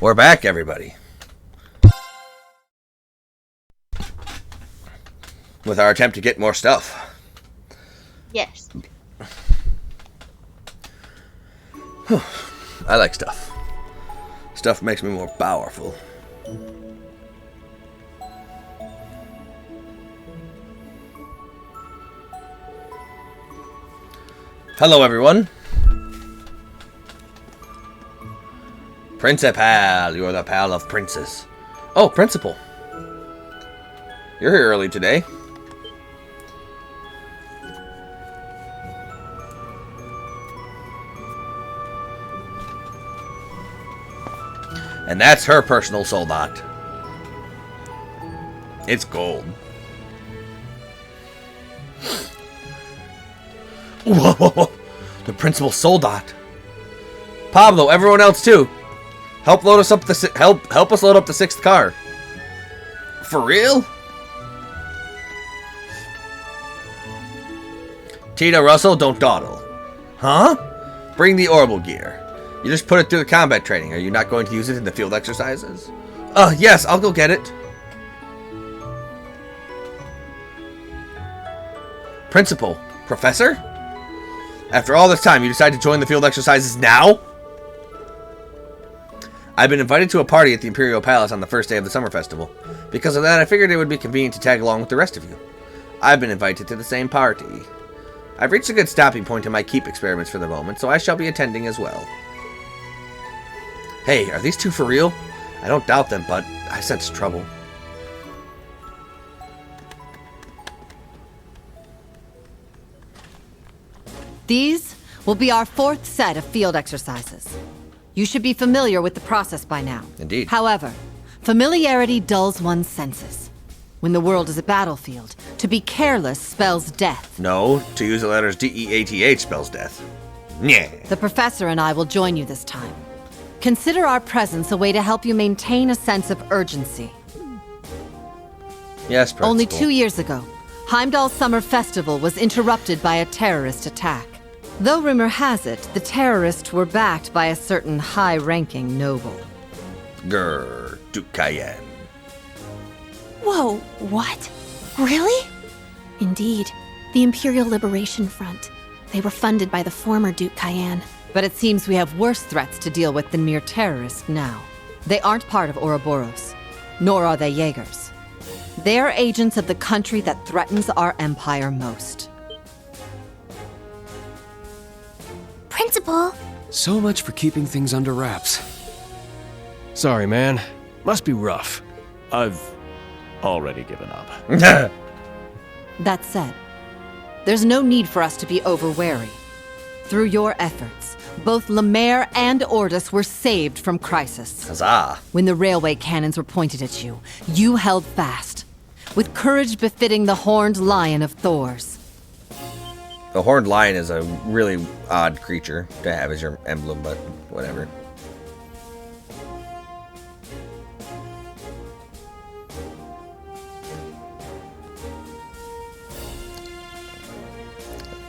We're back, everybody. With our attempt to get more stuff. Yes. I like stuff. Stuff makes me more powerful. Hello, everyone. Principal, you're the pal of Princess. Oh, Principal. You're here early today. And that's her personal soldat. It's gold. Whoa, whoa, whoa. The principal soldat. Pablo, everyone else too. Help load us up the help us load up the 6th car. For real? Tita Russell, don't dawdle. Huh? Bring the orbital gear. You just put it through the combat training. Are you not going to use it in the field exercises? Yes, I'll go get it. Principal. Professor? After all this time, you decide to join the field exercises now? I've been invited to a party at the Imperial Palace on the first day of the summer festival. Because of that, I figured it would be convenient to tag along with the rest of you. I've been invited to the same party. I've reached a good stopping point in my keep experiments for the moment, so I shall be attending as well. Hey, are these two for real? I don't doubt them, but I sense trouble. These will be our 4th set of field exercises. You should be familiar with the process by now. Indeed. However, familiarity dulls one's senses. When the world is a battlefield, to be careless spells death. No, to use the letters D-E-A-T-H spells death. Yeah. The professor and I will join you this time. Consider our presence a way to help you maintain a sense of urgency. Yes, Principal. Only 2 years ago, Heimdall's summer festival was interrupted by a terrorist attack. Though rumor has it, the terrorists were backed by a certain high-ranking noble. Grr, Duke Cayenne. Whoa, what? Really? Indeed, the Imperial Liberation Front. They were funded by the former Duke Cayenne. But it seems we have worse threats to deal with than mere terrorists now. They aren't part of Ouroboros, nor are they Jaegers. They are agents of the country that threatens our empire most. Principal! So much for keeping things under wraps. Sorry, man. Must be rough. I've already given up. That said, there's no need for us to be over-wary. Through your efforts, both Lemaire and Ordis were saved from crisis. Huzzah. When the railway cannons were pointed at you, you held fast, with courage befitting the horned lion of Thors. The horned lion is a really odd creature to have as your emblem, but whatever.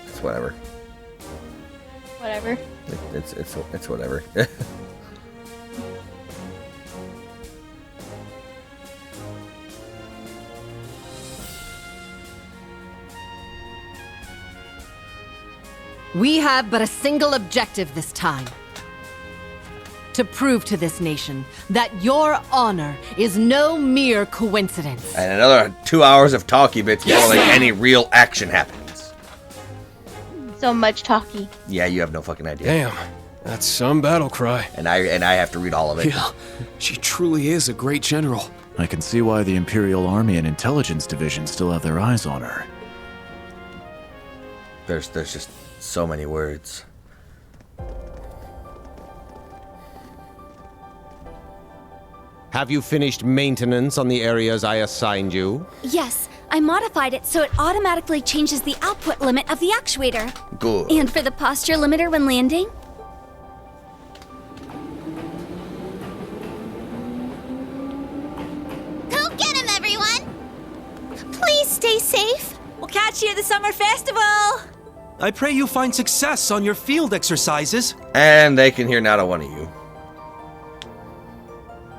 It's whatever. Whatever. It's whatever. We have but a single objective this time. To prove to this nation that your honor is no mere coincidence. And another 2 hours of talky bits before like any real action happens. So much talky. Yeah, you have no fucking idea. Damn, that's some battle cry. And I have to read all of it. Yeah, she truly is a great general. I can see why the Imperial Army and Intelligence Division still have their eyes on her. There's just so many words. Have you finished maintenance on the areas I assigned you? Yes, I modified it so it automatically changes the output limit of the actuator. Good. And for the posture limiter when landing? Go get him, everyone! Please stay safe. We'll catch you at the summer festival! I pray you find success on your field exercises. And they can hear not a one of you.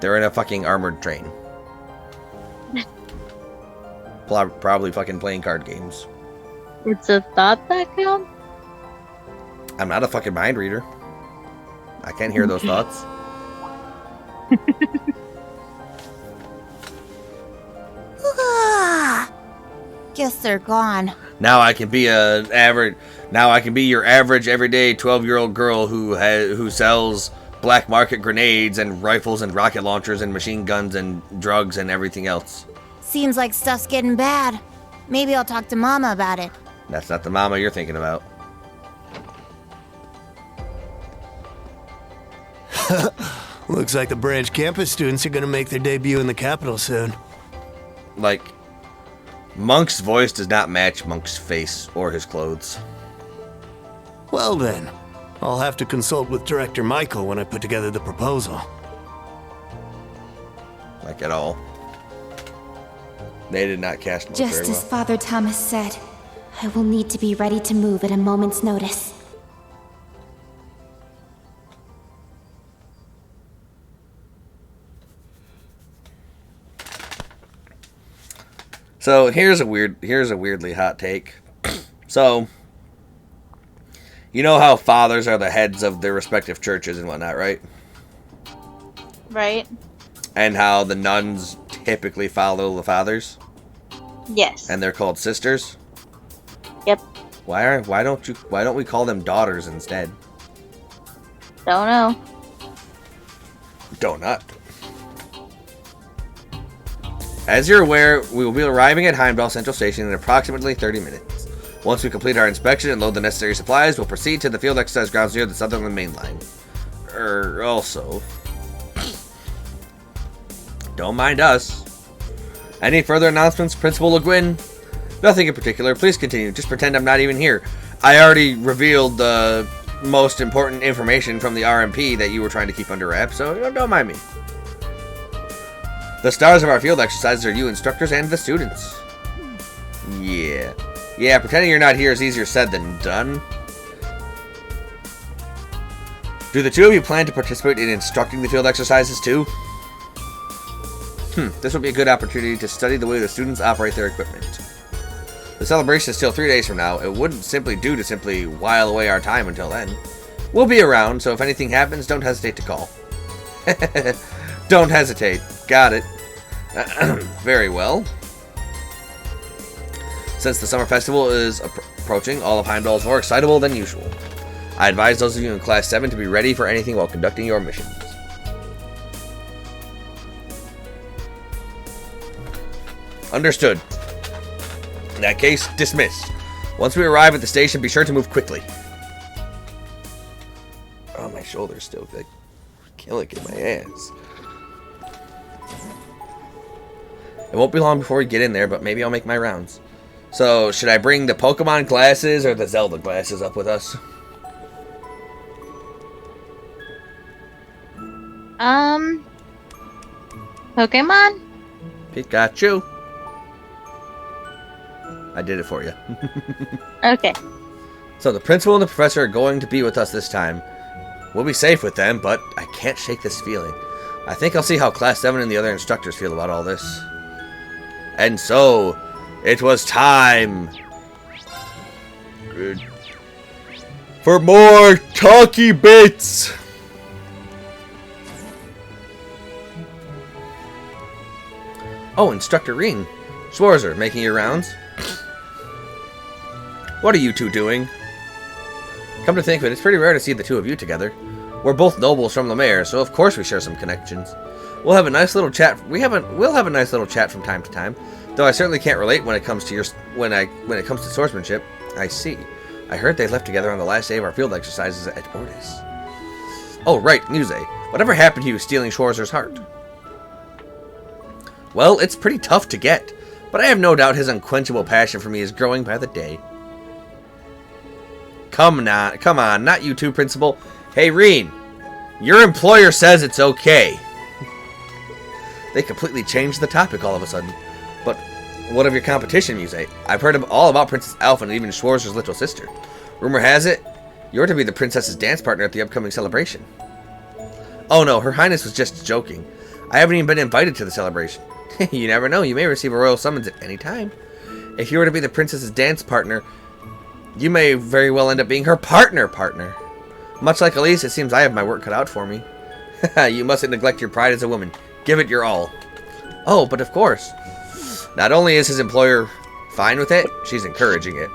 They're in a fucking armored train. Probably fucking playing card games. It's a thought that counts? I'm not a fucking mind reader. I can't hear those thoughts. Guess they're gone. Now I can be your average everyday 12-year-old girl who sells black market grenades and rifles and rocket launchers and machine guns and drugs and everything else. Seems like stuff's getting bad. Maybe I'll talk to Mama about it. That's not the mama you're thinking about. Looks like the branch campus students are gonna make their debut in the capital soon. Like, Monk's voice does not match Monk's face or his clothes. Well then, I'll have to consult with Director Michael when I put together the proposal. Like, at all. They did not cast Monk Just very as well. Father Thomas said, I will need to be ready to move at a moment's notice. So here's a weirdly hot take. So, you know how fathers are the heads of their respective churches and whatnot, right? Right? And how the nuns typically follow the fathers, Yes. and they're called sisters. Yep. Why don't we call them daughters instead? Don't know. Donut. As you're aware, we will be arriving at Heimdall Central Station in approximately 30 minutes. Once we complete our inspection and load the necessary supplies, we'll proceed to the field exercise grounds near the Sutherland Main Line. Also... Don't mind us. Any further announcements, Principal Le Guin? Nothing in particular. Please continue. Just pretend I'm not even here. I already revealed the most important information from the RMP that you were trying to keep under wraps, so don't mind me. The stars of our field exercises are you instructors and the students. Yeah, pretending you're not here is easier said than done. Do the two of you plan to participate in instructing the field exercises too? This would be a good opportunity to study the way the students operate their equipment. The celebration is still 3 days from now. It wouldn't simply do to simply while away our time until then. We'll be around, so if anything happens, don't hesitate to call. Don't hesitate. Got it. Very well. Since the summer festival is approaching, all of Heimdall is more excitable than usual. I advise those of you in Class 7 to be ready for anything while conducting your missions. Understood. In that case, dismissed. Once we arrive at the station, be sure to move quickly. Oh, my shoulder's still like killing my ass. It won't be long before we get in there, but maybe I'll make my rounds. So, should I bring the Pokemon glasses or the Zelda glasses up with us? Pokemon? Pikachu. I did it for you. Okay. So the principal and the professor are going to be with us this time. We'll be safe with them, but I can't shake this feeling. I think I'll see how Class 7 and the other instructors feel about all this. And so, it was time for more talky bits! Oh, Instructor Ring. Schwarzer, making your rounds? What are you two doing? Come to think of it, it's pretty rare to see the two of you together. We're both nobles from Lemaire, so of course we share some connections. We'll have a nice little chat. We'll have a nice little chat from time to time. Though I certainly can't relate when it comes to when it comes to swordsmanship. I see. I heard they left together on the last day of our field exercises at Ordis. Oh right, Muse. Whatever happened to you stealing Schwarzer's heart? Well, it's pretty tough to get, but I have no doubt his unquenchable passion for me is growing by the day. Come on, not you two, Principal. Hey, Reen, your employer says it's okay. They completely changed the topic all of a sudden. But what of your competition, Muse? I've heard all about Princess Alpha and even Schwarzer's little sister. Rumor has it, you're to be the princess's dance partner at the upcoming celebration. Oh no, Her Highness was just joking. I haven't even been invited to the celebration. You never know, you may receive a royal summons at any time. If you were to be the princess's dance partner, you may very well end up being her partner. Much like Elise, it seems I have my work cut out for me. You mustn't neglect your pride as a woman. Give it your all. Oh, but of course. Not only is his employer fine with it, she's encouraging it.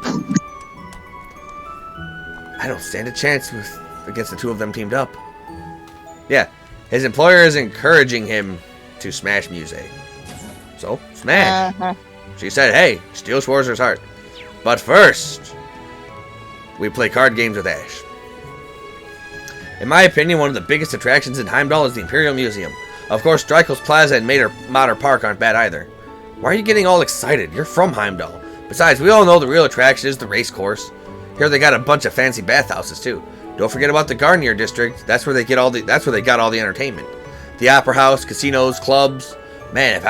I don't stand a chance against the two of them teamed up. Yeah, his employer is encouraging him to smash Muse. So, smash. She said, hey, steal Schwarzer's heart. But first, we play card games with Ash. In my opinion, one of the biggest attractions in Heimdall is the Imperial Museum. Of course, Drykel's Plaza and Mater Park aren't bad either. Why are you getting all excited? You're from Heimdall. Besides, we all know the real attraction is the race course. Here they got a bunch of fancy bathhouses too. Don't forget about the Garnier district. That's where they got all the entertainment. The opera house, casinos, clubs. Man, if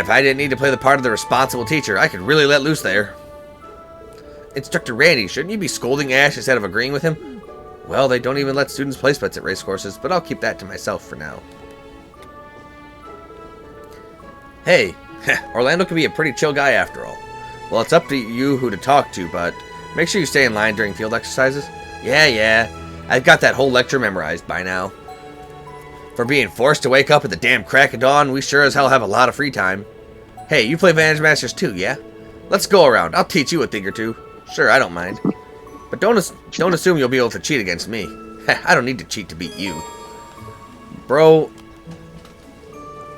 I didn't need to play the part of the responsible teacher, I could really let loose there. Instructor Randy, shouldn't you be scolding Ash instead of agreeing with him? Well, they don't even let students place bets at race courses, but I'll keep that to myself for now. Hey, Orlando can be a pretty chill guy after all. Well, it's up to you who to talk to, but make sure you stay in line during field exercises. Yeah, I've got that whole lecture memorized by now. For being forced to wake up at the damn crack of dawn, we sure as hell have a lot of free time. Hey, you play Vantage Masters too, yeah? Let's go around. I'll teach you a thing or two. Sure, I don't mind. But don't assume you'll be able to cheat against me. I don't need to cheat to beat you. Bro,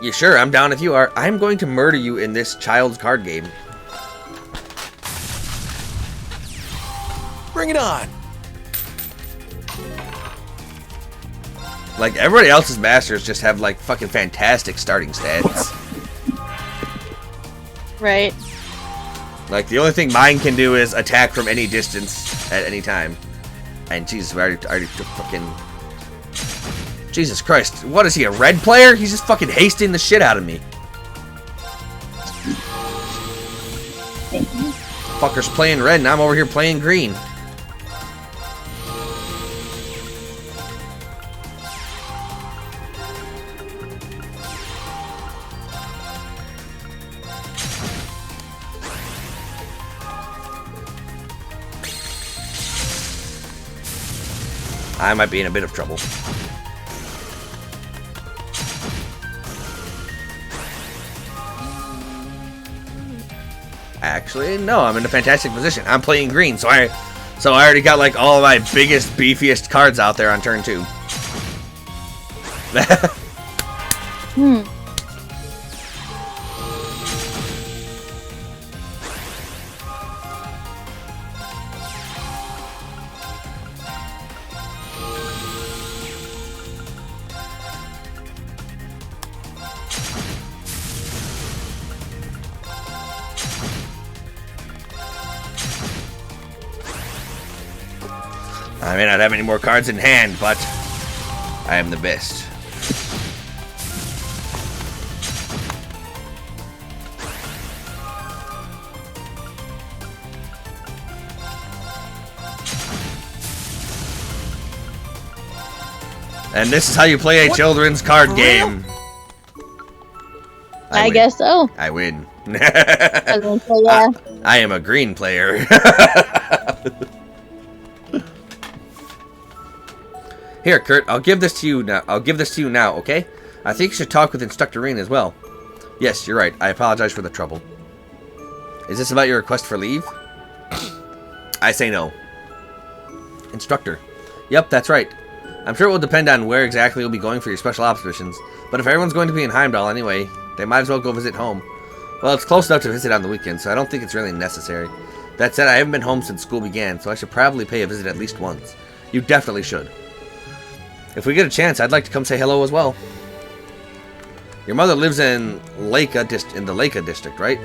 you sure? I'm down if you are. I'm going to murder you in this child's card game. Bring it on! Like, everybody else's masters just have, like, fucking fantastic starting stats. Right. Like, the only thing mine can do is attack from any distance at any time. And Jesus, I already took fucking... Jesus Christ. What is he, a red player? He's just fucking hasting the shit out of me. Fucker's playing red and I'm over here playing green. I might be in a bit of trouble. Actually, no, I'm in a fantastic position. I'm playing green, so I already got like all of my biggest, beefiest cards out there on turn 2. I may not have any more cards in hand, but I am the best. And this is how you play a children's card game. I guess so. I win. I was gonna say, yeah. I am a green player. Here, Kurt, I'll give this to you now. Okay? I think you should talk with Instructor Reen as well. Yes, you're right. I apologize for the trouble. Is this about your request for leave? I say no. Instructor. Yep, that's right. I'm sure it will depend on where exactly you'll be going for your special ops missions, but if everyone's going to be in Heimdall anyway, they might as well go visit home. Well, it's close enough to visit on the weekend, so I don't think it's really necessary. That said, I haven't been home since school began, so I should probably pay a visit at least once. You definitely should. If we get a chance, I'd like to come say hello as well. Your mother lives in the Leica district, right?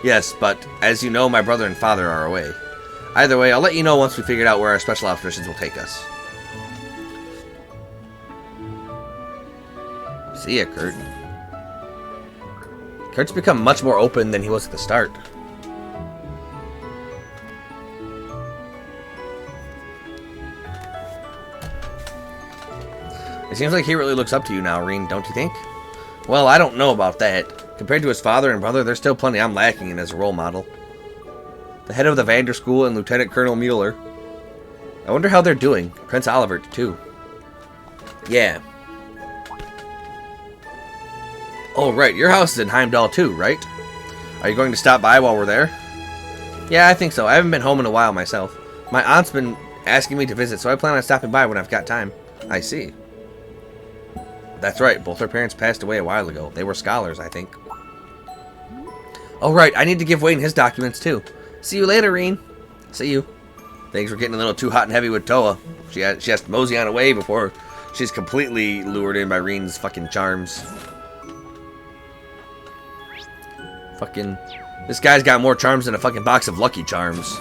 Yes, but as you know, my brother and father are away. Either way, I'll let you know once we figured out where our special ops missions will take us. See ya, Kurt. Kurt's become much more open than he was at the start. Is seems like he really looks up to you now, Rean, don't you think? Well, I don't know about that. Compared to his father and brother, there's still plenty I'm lacking in as a role model. The head of the Vander School and Lieutenant Colonel Mueller. I wonder how they're doing. Prince Olivert, too. Yeah. Oh, right. Your house is in Heimdall, too, right? Are you going to stop by while we're there? Yeah, I think so. I haven't been home in a while myself. My aunt's been asking me to visit, so I plan on stopping by when I've got time. I see. That's right. Both her parents passed away a while ago. They were scholars, I think. Oh, right. I need to give Wayne his documents, too. See you later, Rean. See you. Things were getting a little too hot and heavy with Toa. She has to mosey on away before she's completely lured in by Rean's fucking charms. Fucking... This guy's got more charms than a fucking box of Lucky Charms.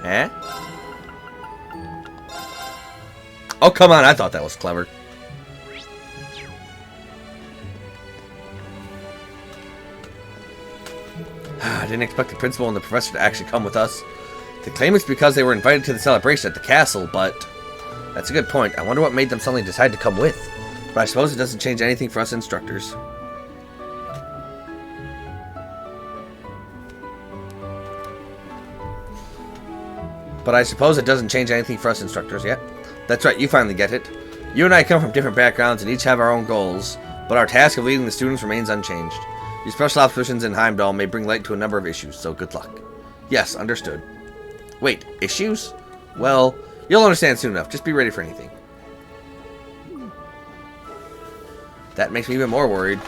Eh? Oh, come on. I thought that was clever. I didn't expect the principal and the professor to actually come with us. They claim it's because they were invited to the celebration at the castle, but... That's a good point. I wonder what made them suddenly decide to come with. But I suppose it doesn't change anything for us instructors. Yep. That's right, you finally get it. You and I come from different backgrounds and each have our own goals, but our task of leading the students remains unchanged. Your special ops missions in Heimdall may bring light to a number of issues, so good luck. Yes, understood. Wait, issues? Well, you'll understand soon enough. Just be ready for anything. That makes me even more worried.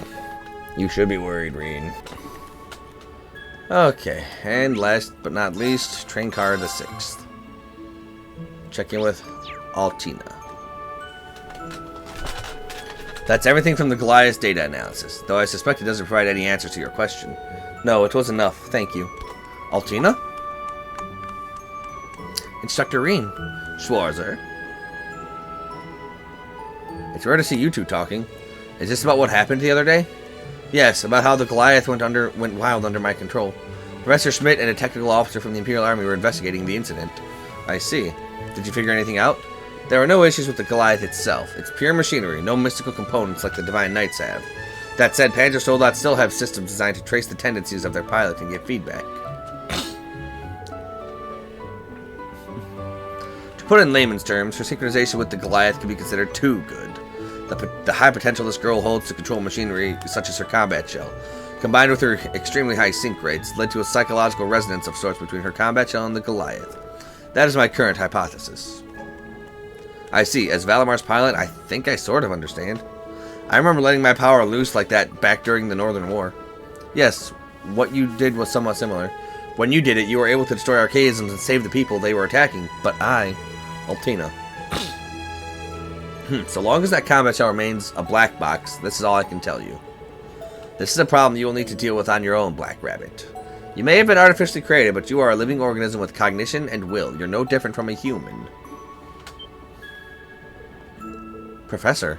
You should be worried, Rean. Okay, and last but not least, train car the 6th. Check in with Altina. That's everything from the Goliath data analysis, though I suspect it doesn't provide any answers to your question. No, it was enough, thank you. Altina? Instructor Rean. Schwarzer. It's rare to see you two talking. Is this about what happened the other day? Yes, about how the Goliath went wild under my control. Professor Schmidt and a technical officer from the Imperial Army were investigating the incident. I see. Did you figure anything out? There are no issues with the Goliath itself. It's pure machinery, no mystical components like the Divine Knights have. That said, Panzer Soldat still have systems designed to trace the tendencies of their pilot and give feedback. To put it in layman's terms, her synchronization with the Goliath can be considered too good. The high potential this girl holds to control machinery, such as her combat shell, combined with her extremely high sync rates, led to a psychological resonance of sorts between her combat shell and the Goliath. That is my current hypothesis. I see. As Valamar's pilot, I think I sort of understand. I remember letting my power loose like that back during the Northern War. Yes, what you did was somewhat similar. When you did it, you were able to destroy Archaisms and save the people they were attacking, but I, Altina. So long as that combat shell remains a black box, this is all I can tell you. This is a problem you will need to deal with on your own, Black Rabbit. You may have been artificially created, but you are a living organism with cognition and will. You're no different from a human. Professor?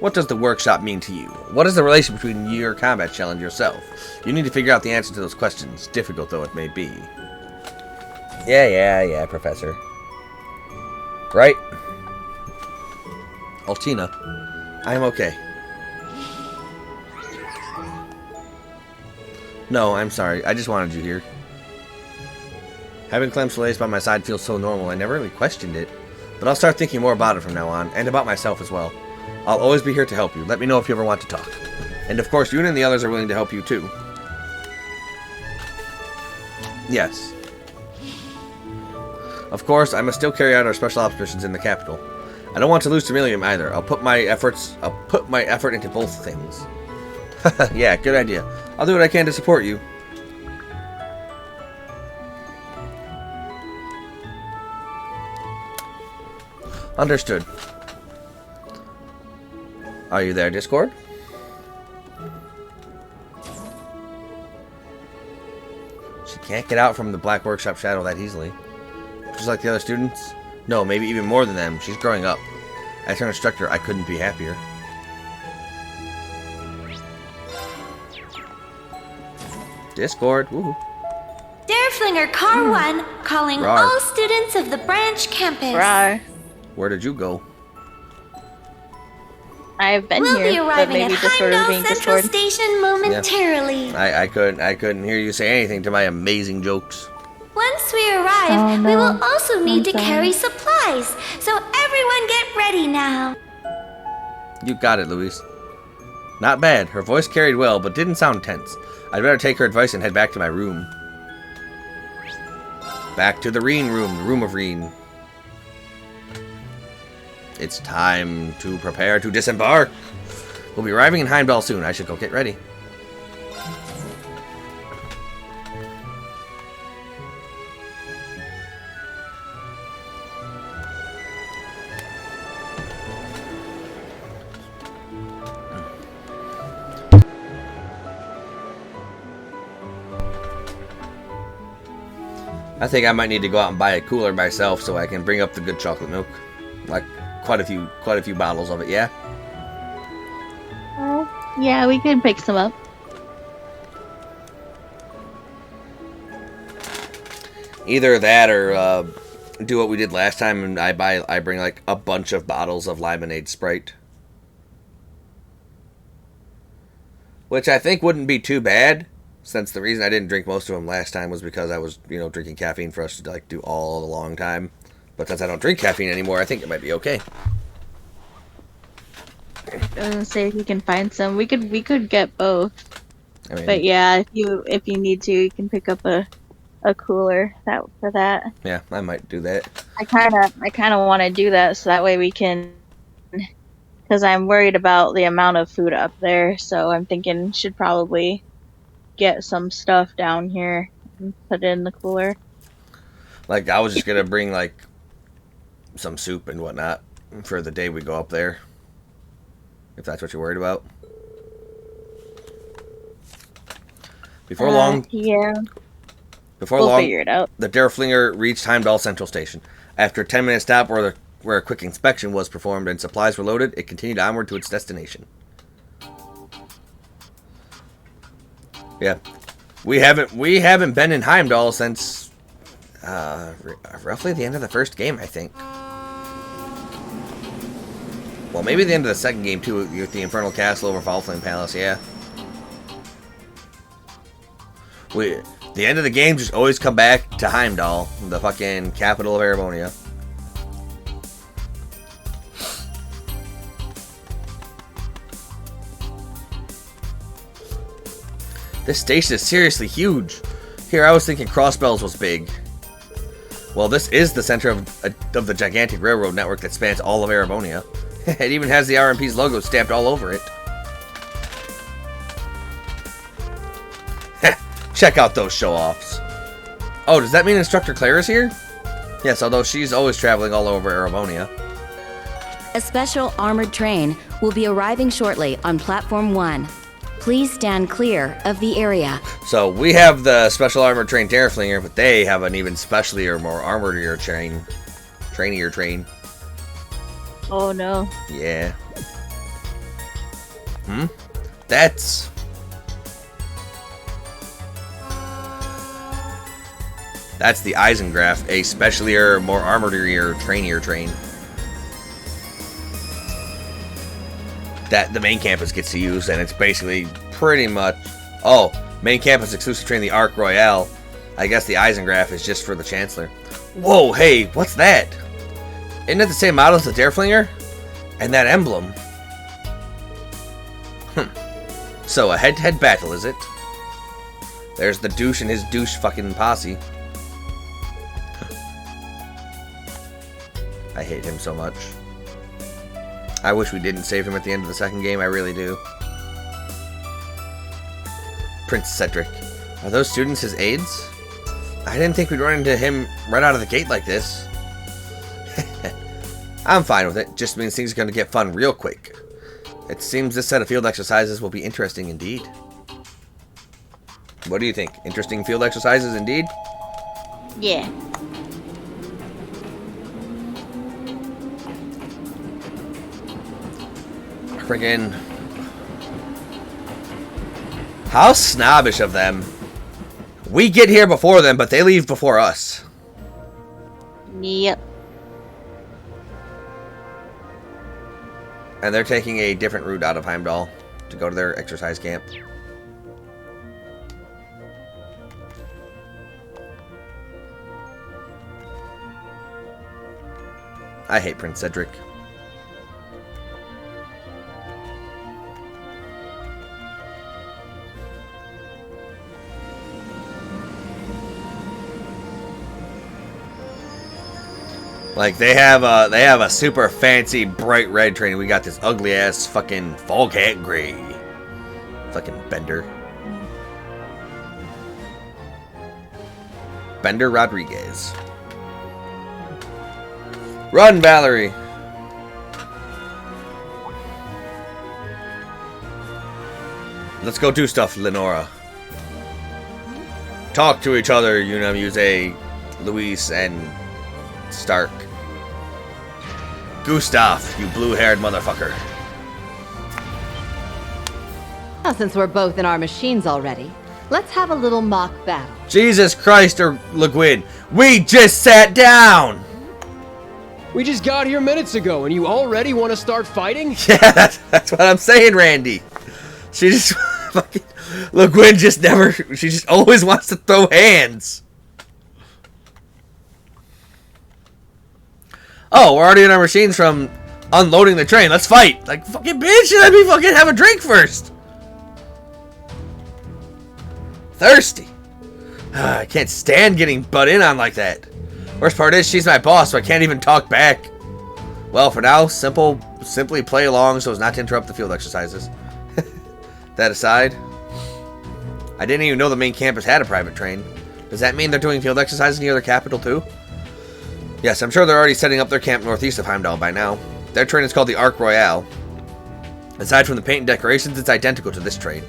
What does the workshop mean to you? What is the relation between your combat shell and yourself? You need to figure out the answer to those questions, difficult though it may be. Yeah, Professor. Right? Altina, I am okay. No, I'm sorry. I just wanted you here. Having Clem Soleil by my side feels so normal, I never really questioned it. But I'll start thinking more about it from now on, and about myself as well. I'll always be here to help you. Let me know if you ever want to talk. And of course, you and the others are willing to help you too. Yes. Of course, I must still carry out our special ops missions in the capital. I don't want to lose Tomillium either. I'll put my effort into both things. Yeah, good idea. I'll do what I can to support you. Understood. Are you there, Discord? She can't get out from the Black Workshop shadow that easily. Just like the other students? No, maybe even more than them. She's growing up. As her instructor, I couldn't be happier. Discord, woohoo. Derfling! Derflinger Car 1 calling Rawr. all students of the branch campus. Rawr. Where did you go? I've been We'll here, be but arriving maybe at just sort of Heimdall being Central Discord. Station momentarily. I couldn't hear you say anything to my amazing jokes. Once we arrive, Oh, we no. will also need to I'm sorry. carry supplies. So everyone get ready now. You got it, Louise. Not bad. Her voice carried well, but didn't sound tense. I'd better take her advice and head back to my room. Back to the Reen room, the room of Reen. It's time to prepare to disembark. We'll be arriving in Heimdall soon. I should go get ready. I think I might need to go out and buy a cooler myself so I can bring up the good chocolate milk. Like quite a few bottles of it, yeah? Yeah, we can pick some up. Either that or do what we did last time and I bring like a bunch of bottles of Lemonade Sprite. Which I think wouldn't be too bad, since the reason I didn't drink most of them last time was because I was, drinking caffeine for us to like do all the long time. But since I don't drink caffeine anymore, I think it might be okay. Say if you can find some. We could get both. I mean, But yeah, if you need to, you can pick up a cooler for that. yeah, I might do that. I kind of want to do that so that way we can, because I'm worried about the amount of food up there. So I'm thinking should probably get some stuff down here and put it in the cooler. Like, I was just gonna bring like some soup and whatnot for the day we go up there. If that's what you're worried about. Before long, Yeah, before we'll long, figure it out. the Derflinger reached Heimdall Central Station. After a 10-minute stop where a quick inspection was performed and supplies were loaded, it continued onward to its destination. Yeah, we haven't been in Heimdall since roughly the end of the first game, I think. Well, maybe the end of the second game too, with the Infernal Castle over Fallflame Palace. Yeah. The end of the game just always come back to Heimdall, the fucking capital of Erebonia. This station is seriously huge. Here, I was thinking Crossbells was big. Well, this is the center of the gigantic railroad network that spans all of Erebonia. It even has the RMP's logo stamped all over it. Check out those show-offs. Oh, does that mean Instructor Claire is here? Yes, although she's always traveling all over Erebonia. A special armored train will be arriving shortly on Platform 1. Please stand clear of the area. So, we have the special armored train Derflinger, but they have an even specialier, more armorier train. Trainier train. Oh no. Yeah. That's... That's the Eisengraph, a specialier, more armorier, trainier train. That the main campus gets to use, and it's basically pretty much... Oh, main campus exclusive train, the Arc Royale. I guess the Eisengraph is just for the Chancellor. Whoa, hey, what's that? Isn't it the same model as the Derflinger? And that emblem? So, a head-to-head battle, is it? There's the douche and his douche fucking posse. I hate him so much. I wish we didn't save him at the end of the second game, I really do. Prince Cedric. Are those students his aides? I didn't think we'd run into him right out of the gate like this. I'm fine with it. Just means things are going to get fun real quick. It seems this set of field exercises will be interesting indeed. What do you think? Interesting field exercises indeed? Yeah. Friggin'... How snobbish of them. We get here before them, but they leave before us. Yep. And they're taking a different route out of Heimdall to go to their exercise camp. I hate Prince Cedric. Like they have a super fancy bright red train. We got this ugly ass fucking Foghat gray. Fucking Bender. Bender Rodriguez. Run, Valerie! Let's go do stuff, Lenora. Talk to each other, Yuna, Luis, and Stark. Gustav, you blue-haired motherfucker. Now, since we're both in our machines already, let's have a little mock battle. Jesus Christ, or Le Guin, we just sat down! We just got here minutes ago, and you already want to start fighting? Yeah, that's what I'm saying, Randy. She just fucking Le Guin just never. She just always wants to throw hands. Oh, we're already in our machines from unloading the train. Let's fight. Like fucking bitch, let me fucking have a drink first. Thirsty. I can't stand getting butt in on like that. Worst part is she's my boss, so I can't even talk back. Well, for now, simply play along so as not to interrupt the field exercises. That aside, I didn't even know the main campus had a private train. Does that mean they're doing field exercises near their capital too? Yes, I'm sure they're already setting up their camp northeast of Heimdall by now. Their train is called the Arc Royale. Aside from the paint and decorations, it's identical to this train.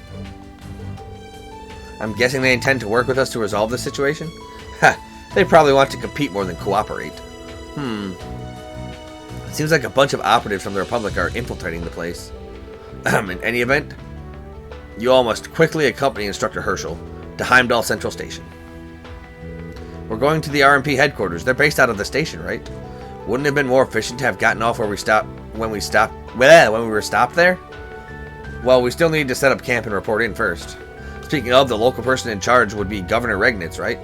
I'm guessing they intend to work with us to resolve this situation? Ha! They probably want to compete more than cooperate. It seems like a bunch of operatives from the Republic are infiltrating the place. In any event, you all must quickly accompany Instructor Herschel to Heimdall Central Station. We're going to the RMP headquarters. They're based out of the station, right? Wouldn't it have been more efficient to have gotten off when we were stopped there? Well, we still need to set up camp and report in first. Speaking of, the local person in charge would be Governor Regnitz, right?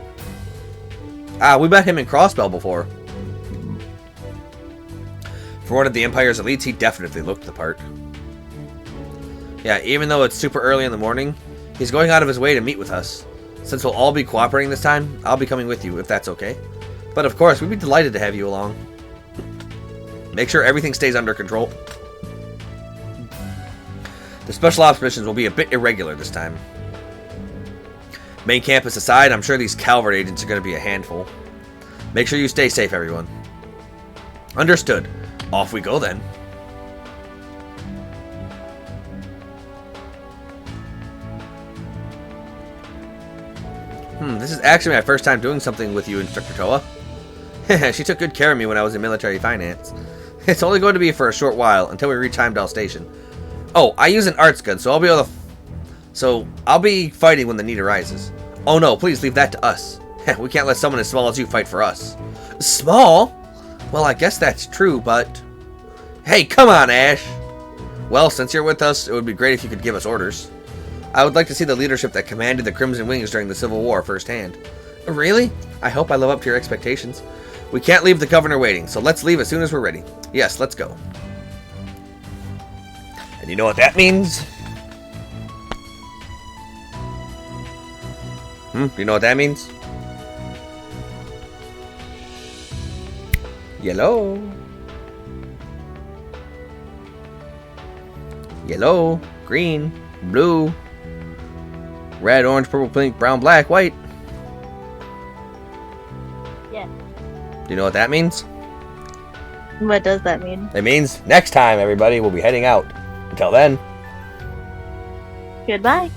Ah, we met him in Crossbell before. For one of the Empire's elites, he definitely looked the part. Yeah, even though it's super early in the morning, he's going out of his way to meet with us. Since we'll all be cooperating this time, I'll be coming with you, if that's okay. But of course, we'd be delighted to have you along. Make sure everything stays under control. The special ops missions will be a bit irregular this time. Main campus aside, I'm sure these Calvert agents are going to be a handful. Make sure you stay safe, everyone. Understood. Off we go then. This is actually my first time doing something with you, Instructor Toa. She took good care of me when I was in military finance. It's only going to be for a short while, until we reach Heimdall Station. Oh, I use an arts gun, so I'll be fighting when the need arises. Oh no, please leave that to us. We can't let someone as small as you fight for us. Small? Well, I guess that's true, but... Hey, come on, Ash! Well, since you're with us, it would be great if you could give us orders. I would like to see the leadership that commanded the Crimson Wings during the Civil War firsthand. Really? I hope I live up to your expectations. We can't leave the governor waiting, so let's leave as soon as we're ready. Yes, let's go. And you know what that means? Do you know what that means? Yellow. Yellow, green, blue, red, orange, purple, pink, brown, black, white. Yeah. Do you know what that means? What does that mean? It means next time, everybody, we'll be heading out. Until then. Goodbye.